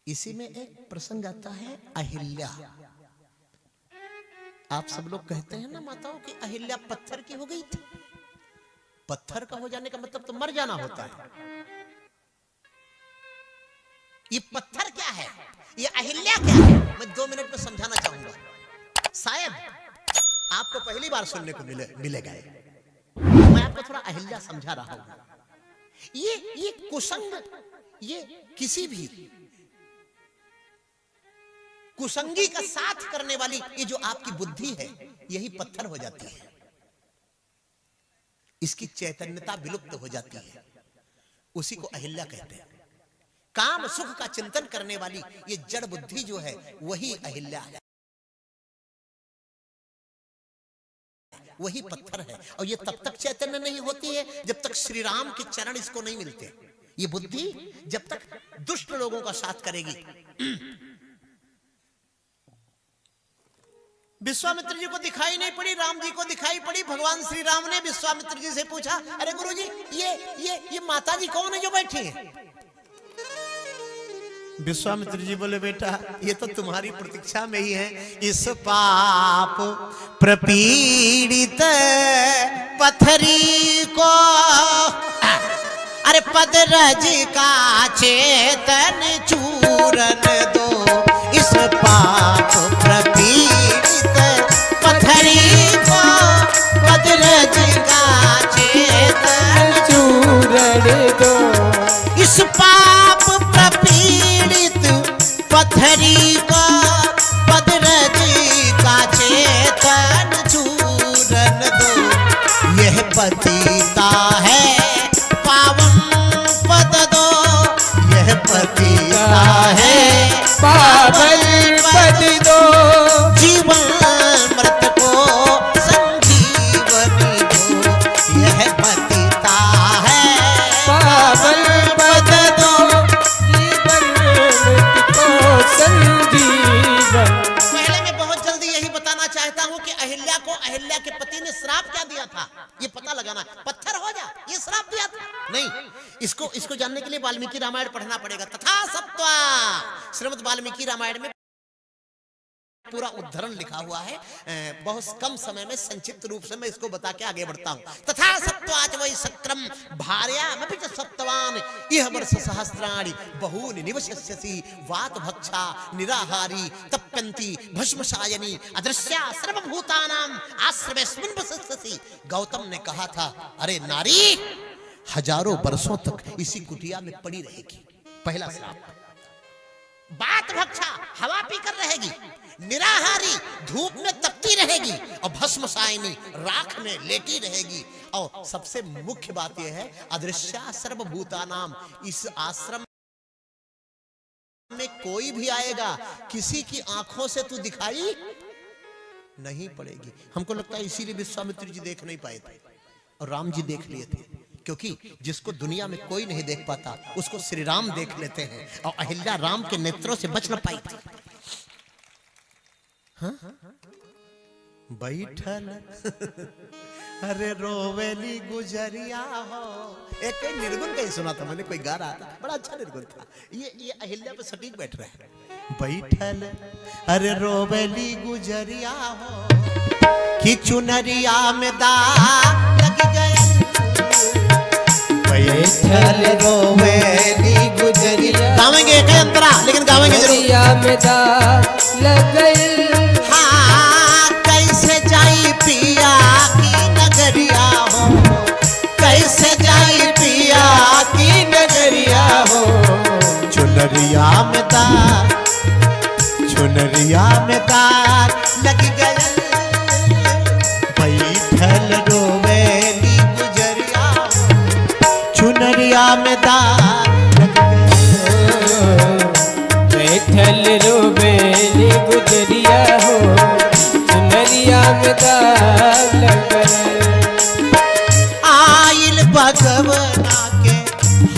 इसी में एक प्रसंग आता है अहिल्या। आप सब लोग कहते हैं ना माताओं कि अहिल्या पत्थर की हो गई थी। पत्थर का हो जाने का मतलब तो मर जाना होता है। ये पत्थर क्या है, ये अहिल्या क्या है, मैं 2 मिनट में समझाना चाहूंगा। शायद आपको पहली बार सुनने को मिलेगा। मैं आपको थोड़ा अहिल्या समझा रहा हूं। ये कुसंग, ये किसी भी कुसंगी का साथ करने वाली ये जो आपकी बुद्धि है, यही पत्थर हो जाती है। इसकी चैतन्यता विलुप्त हो जाती है, उसी को अहिल्या कहते हैं। काम सुख का चिंतन करने वाली ये जड़ बुद्धि जो है, वही अहिल्या है, वही पत्थर है। और ये तब तक चैतन्य नहीं होती है जब तक श्री राम के चरण इसको नहीं मिलते। ये बुद्धि जब तक दुष्ट लोगों का साथ करेगी। विश्वामित्र जी को दिखाई नहीं पड़ी, राम जी को दिखाई पड़ी। भगवान श्री राम ने विश्वामित्र जी से पूछा, अरे गुरुजी, ये माता जी कौन है जो बैठी है? विश्वामित्र जी बोले, बेटा ये तो तुम्हारी प्रतीक्षा में ही है। इस पाप प्रपीड़ित पत्थरी को अरे पदरज का चेतन चूरन दो। इस पाप प्रपीड़ित पत्थरी को पदरज का चेतन चूरन दो। इस पाप प्रपीड़ित पत्थरी को पदरज का चेतन चूरन दो। यह पतिता है पावन पद दो। यह पतिता है पावन पद दो। जीवन मृत को संजीवनी दो। यह पतिता है पावन पद दो। जीवन मृत को संजीवन। पहले मैं बहुत जल्दी यही बताना चाहता हूँ कि अहिल्या को अहिल्या के पति ने श्राप क्या दिया था, ये पता लगाना। पत्थर हो जा, ये श्राप दिया था? नहीं, इसको जानने के लिए वाल्मीकि रामायण पढ़ना पड़ेगा। तथा सत्वा श्रीमद् वाल्मीकि रामायण में पूरा उद्धरण लिखा हुआ है। बहुत कम समय में संक्षिप्त रूप से मैं इसको बता के आगे बढ़ता हूँ। तथा सत्वाच वै सक्रम भार्यामपि च सत्वान इह वर्ष सहस्राणि बहूनि निवसस्यसि वात भक्षा निराहारी तप्यन्ति भस्मसायनी अदृश्या सर्वभूतानाम आश्रमेस्मिन् वसस्यसि। गौतम ने कहा था, अरे नारी हजारों वर्षों तक इसी कुटिया में पड़ी रहेगी। पहला श्राप। बात भक्षा, हवा पीकर रहेगी। निराहारी, धूप में तपती रहेगी। और भस्मसायनी, राख में लेटी रहेगी। और सबसे मुख्य बात यह है, अदृश्या सर्वभूतानाम, इस आश्रम में कोई भी आएगा, किसी की आंखों से तू दिखाई नहीं पड़ेगी। हमको लगता है इसीलिए विश्वामित्र जी देख नहीं पाए थे और राम जी देख लिए थे, क्योंकि जिसको दुनिया में कोई नहीं देख पाता उसको श्री राम देख लेते हैं। और अहिल्या राम के नेत्रों से बच न पाई थी। हाँ? बैठल अरे रोवेली गुजरिया हो। एक निर्गुण कहीं सुना था मैंने, कोई गा रहा था, बड़ा अच्छा निर्गुण था। ये अहिल्या पे सटीक बैठ रहे हैं। बैठल अरे रोवेली गुजरिया हो कि चुनरिया में दाग लग गया। बैठल रोवेली गुजरिया। गावेंगे एक अंतरा, लेकिन गावेंगे जरूर। में दाग लग गई। हाँ, कैसे जाई पिया की नगरिया हो। कैसे जाई पिया की नगरिया हो। चुनरिया में दाग, चुनरिया में दाग लग गया। बैठल रोवेली गुजरिया हो। चुनरिया में दाग लग गया। बैठल रोवेली गुजरिया हो। चुनरिया में दाग लग गया। आइल भगवना के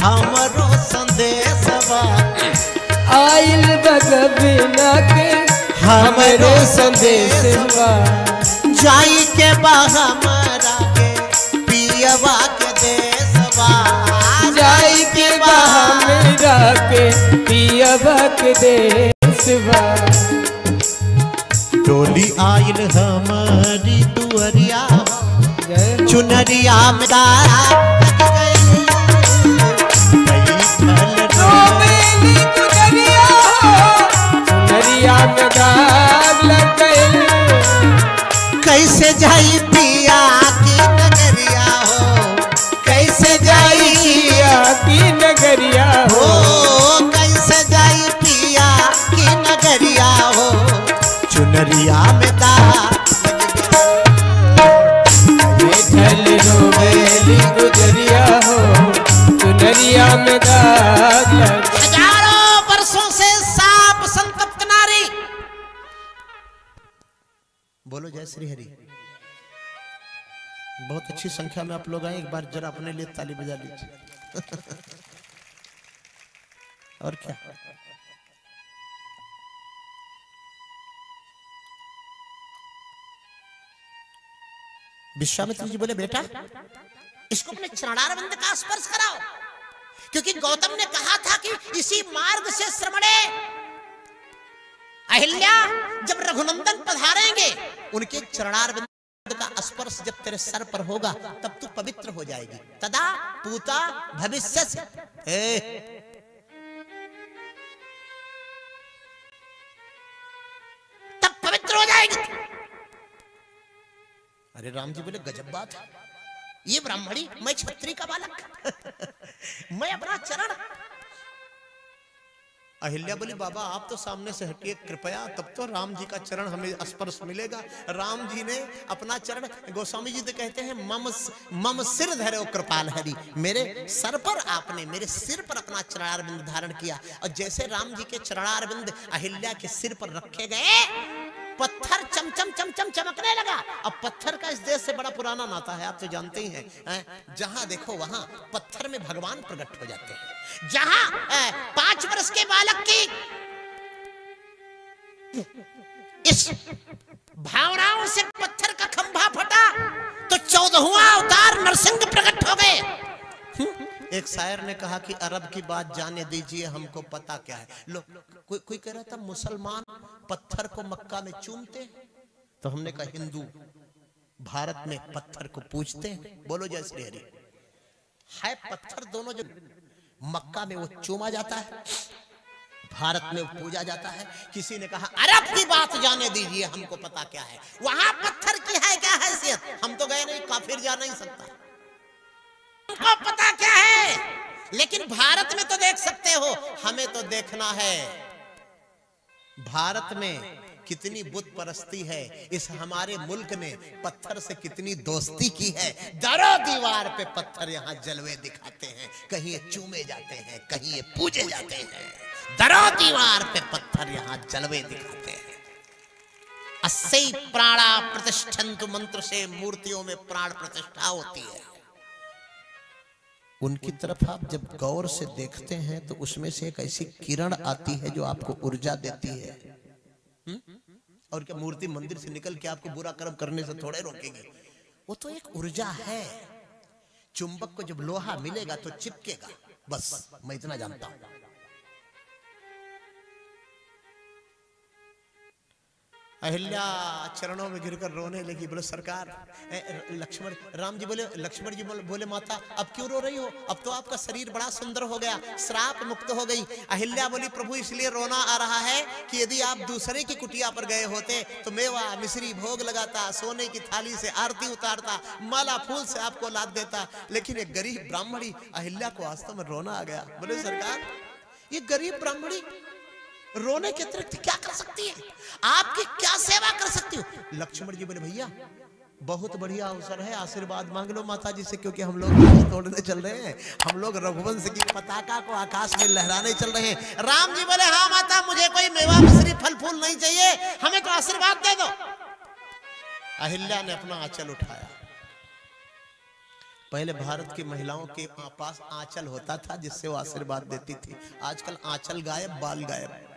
हमरो संदेशवा। आइल भगवना के हमरो संदेशवा। जाई के बा हमरा के पियवा के देशवा। जाई के बा हमरा के पियबक देशवा। डोली आइल हमारी दुअरिया, चुनरिया में कैसे जाई पिया की नगरिया हो, कैसे जाई पिया की नगरिया हो, कैसे जाई पिया की नगरिया हो, चुनरिया में रोवेली गुजरिया हो, चुनरिया में दाग। हजारों वर्षों से साप संतप्त नारी। बोलो जय श्री हरि। बहुत अच्छी संख्या में आप लोग आए, एक बार जरा अपने लिए ताली बजा लीजिए। और क्या विश्वामित्र जी बोले बेटा इसको अपने चरणारविंद का स्पर्श कराओ, क्योंकि गौतम ने कहा था कि इसी मार्ग से श्रमणे अहिल्या जब रघुनंदन पधारेंगे उनके चरणारविंद का स्पर्श जब तेरे सर पर होगा तब तू पवित्र हो जाएगी। तदा पूता भविष्यसि। तब पवित्र हो जाएगी। अरे राम जी बोले गजब बात है, ये ब्राह्मणी, मैं क्षत्रिय का बालक मैं अपना चरण। अहिल्या बोली बाबा आप तो सामने से हटिए कृपया, तब तो राम जी का चरण हमें स्पर्श मिलेगा। राम जी ने अपना चरण, गोस्वामी जी तो कहते हैं मम सिर धरो कृपाल हरि, मेरे सर पर आपने, मेरे सिर पर अपना चरणारविंद धारण किया। और जैसे राम जी के चरणारविंद अहिल्या के सिर पर रखे गए पत्थर चमचम चमचम चमकने लगा। अब पत्थर का इस देश से बड़ा पुराना नाता है, आप तो जानते ही हैं। जहां देखो वहां पत्थर में भगवान प्रकट हो जाते हैं। जहां 5 वर्ष के बालक की इस भावनाओं से पत्थर का खंभा फटा तो 14वां अवतार नरसिंह प्रकट हो गए। एक शायर ने कहा कि अरब की बात जाने दीजिए हमको पता क्या है। लो कोई कह रहा था मुसलमान पत्थर को मक्का में चूमते, तो हमने कहा हिंदू भारत में पत्थर को पूजते हैं। बोलो जय श्री हरि। है पत्थर दोनों जो मक्का में वो चूमा जाता है, भारत में वो पूजा जाता है। किसी ने कहा अरब की बात जाने दीजिए हमको पता क्या है, वहां पत्थर की है क्या हैसियत। हम तो गए नहीं, काफिर जा नहीं सकता, हमको पता क्या है। लेकिन भारत में तो देख सकते हो, हमें तो देखना है भारत में कितनी बुत परस्ती है। इस हमारे मुल्क ने पत्थर से कितनी दोस्ती की है। दरो दीवार पे पत्थर यहाँ जलवे दिखाते हैं, कहीं ये चूमे जाते हैं, कहीं ये पूजे जाते हैं। दरो दीवार पे पत्थर यहाँ जलवे दिखाते हैं। अस्सै प्राणा प्रतिष्ठन्तु मंत्र से मूर्तियों में प्राण प्रतिष्ठा होती है। उनकी तरफ आप जब गौर से देखते हैं तो उसमें से एक ऐसी किरण आती है जो आपको ऊर्जा देती है। और क्या मूर्ति मंदिर से निकल के आपको बुरा कर्म करने से थोड़े रोकेगी, वो तो एक ऊर्जा है। चुंबक को जब लोहा मिलेगा तो चिपकेगा, बस मैं इतना जानता हूं। अहिल्या चरणों में गिरकर रोने लगी। बोले सरकार, लक्ष्मण राम जी बोले, लक्ष्मण जी बोले माता अब क्यों रो रही हो, अब तो आपका शरीर बड़ा सुंदर हो गया, श्राप मुक्त हो गई। अहिल्या बोली प्रभु इसलिए रोना आ रहा है कि यदि आप दूसरे की कुटिया पर गए होते तो मेवा मिश्री भोग लगाता, सोने की थाली से आरती उतारता, माला फूल से आपको लाद देता। लेकिन एक गरीब ब्राह्मणी अहिल्या को वास्तव में रोना आ गया। बोले सरकार ये गरीब ब्राह्मणी रोने के अतिरिक्त क्या कर सकती है, आपकी क्या सेवा कर सकती हो। लक्ष्मण जी बोले भैया बहुत बढ़िया अवसर है, आशीर्वाद मांग लो माता जी से, क्योंकि हम लोग तोड़ने चल रहे हैं, हम लोग रघुवंश की पताका को आकाश में लहराने चल रहे हैं। राम जी बोले हाँ माता मुझे कोई मेवा मिश्री फल फूल नहीं चाहिए, हमें तो आशीर्वाद दे दो। अहिल्या ने अपना आंचल उठाया। पहले भारत की महिलाओं के पास आंचल होता था जिससे वो आशीर्वाद देती थी, आजकल आंचल गायब, बाल गायब।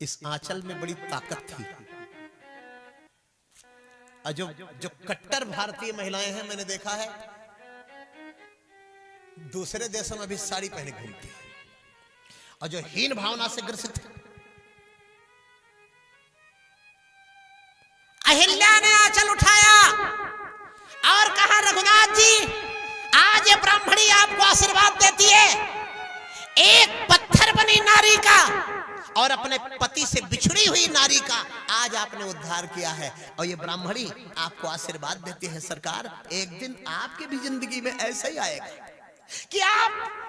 इस आंचल में बड़ी ताकत थी। और जो कट्टर भारतीय महिलाएं हैं मैंने देखा है दूसरे देशों में भी साड़ी पहने घूमती है और जो हीन भावना से ग्रसित है। अहिल्या ने आंचल उठाया और कहा, रघुनाथ जी, आज ये ब्राह्मणी आपको आशीर्वाद देती है। एक पत्थर बनी नारी का और अपने पति से बिछड़ी हुई नारी का आज आपने उद्धार किया है और ये ब्राह्मणी आपको आशीर्वाद देती है। सरकार, एक दिन आपकी भी जिंदगी में ऐसा ही आएगा कि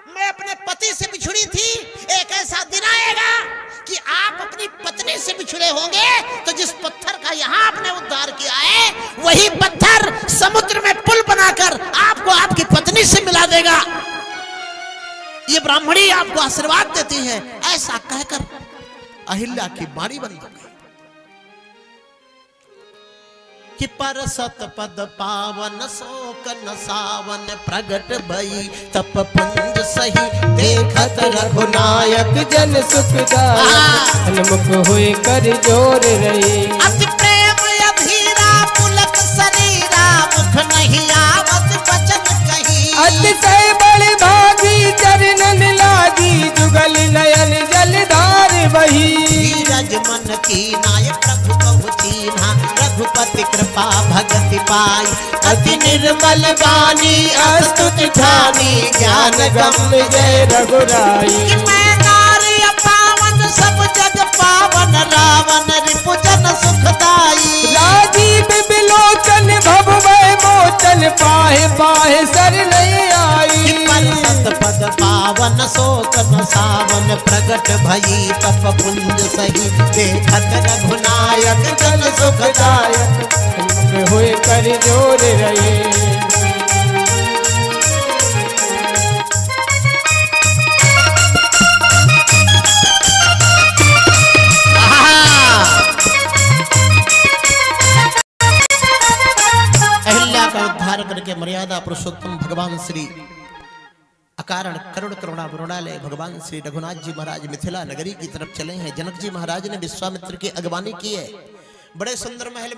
मैं अपने पति से बिछड़ी थी, एक ऐसा दिन आएगा कि आप अपनी पत्नी से बिछड़े होंगे, तो जिस पत्थर का यहाँ आपने उद्धार किया है वही पत्थर समुद्र में पुल बनाकर आपको आपकी पत्नी से मिला देगा। ये ब्राह्मणी आपको आशीर्वाद देती है। ऐसा कहकर अहिल्या की बाणी बंद हो गई कि पर सत पद पावन शोक न सावन प्रगट भई तप पुंज सही देखत रघुनायक जन सुखदायक हनुमुख हुए कर जोर रही। अति प्रेम अधीरा पुलक शरीरा मुख नहीं आवत वचन कही। अतिशय बड़ भागी चरणन लागी जुगल नयन जलधार बही। धीरज मन की नाय प्रभु कहु चीन्हा रघुपति कृपा भगति पाई। अति निर्मल वाणी अस्तुति ठानी ज्ञान गम्य जय रघुराई। कि मैं नारी पावन सब जग पावन रावण रिपुजन सुखदाई। राजीव बिलोचन भव भय मोचन पाहे पाहे शरण आई। पद पावन शोक न सावन प्रगट भई तप पुंज सही देखत रघुनायक जन सुखदायक हनुमुख हुए कर जोर रही। अहिल्या का उद्धार करके मर्यादा पुरुषोत्तम भगवान श्री अकारण करुण करुणा वरुणालय भगवान श्री रघुनाथ जी महाराज मिथिला नगरी की तरफ चले हैं। जनक जी महाराज ने विश्वामित्र की अगवानी की है। बड़े सुंदर महल में